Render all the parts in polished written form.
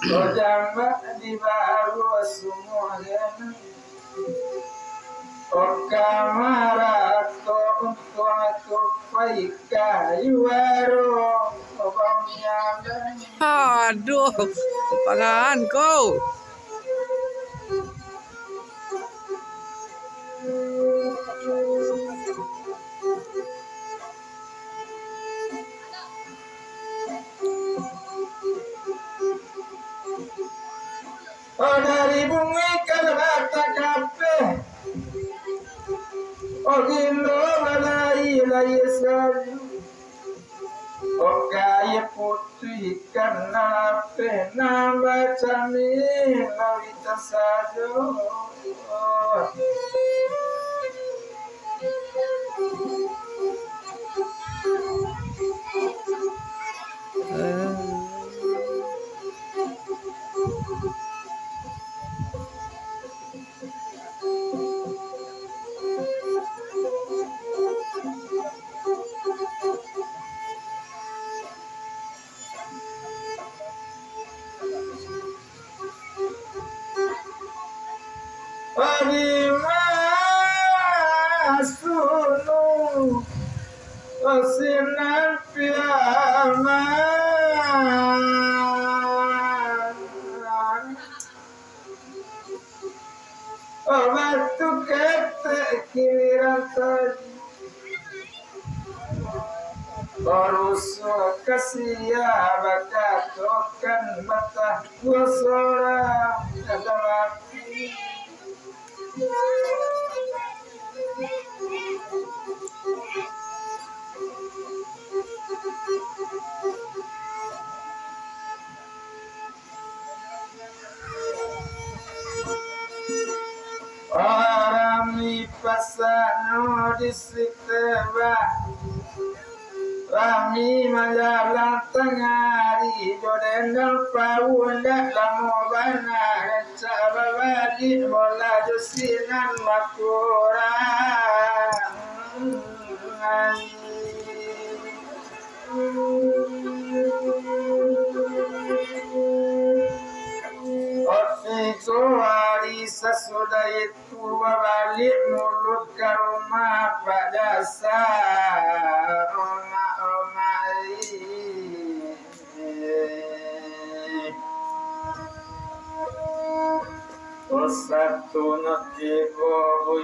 Ojamba di baru semua Okamara to untuk paika yuaro Aduh, pangan kau. Oh dari bumi ke bata kape Oh gindo balai lai saju Oh kaya putri karena nama cami lawita sajo Sunu Osinan Piama Batu kete kiliran tadi Baruso kasia bakatokan mata gosora kadalaki Arami pasano disiteba Rami majalah tengari Jodendal pawunda lamobana Cababadi bola jusinan makurang Itu hari sesudah itu balik mulut ke rumah pada oma satu notigo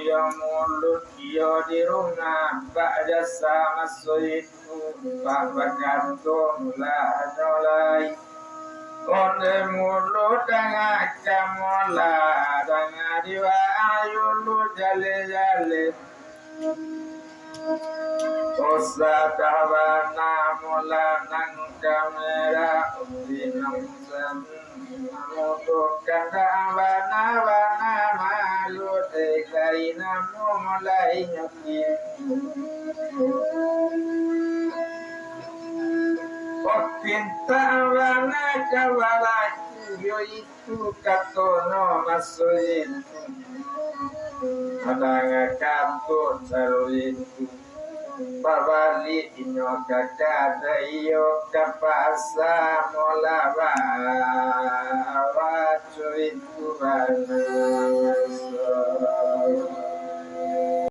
yang mulut dia di rumah pada sama itu bapak gantung lah dolai Onde mulut dengan kamola dengan diwa ayulu jale Osa dawana mola nang kamera Ubinam sem Namudu kanda wana malu Dekaina mulai nyoki Pinta wana kawalaku yo itu katono masuin Adanga kanto caro itu Babali inyo kakada iyo kapasa mola wacu itu bana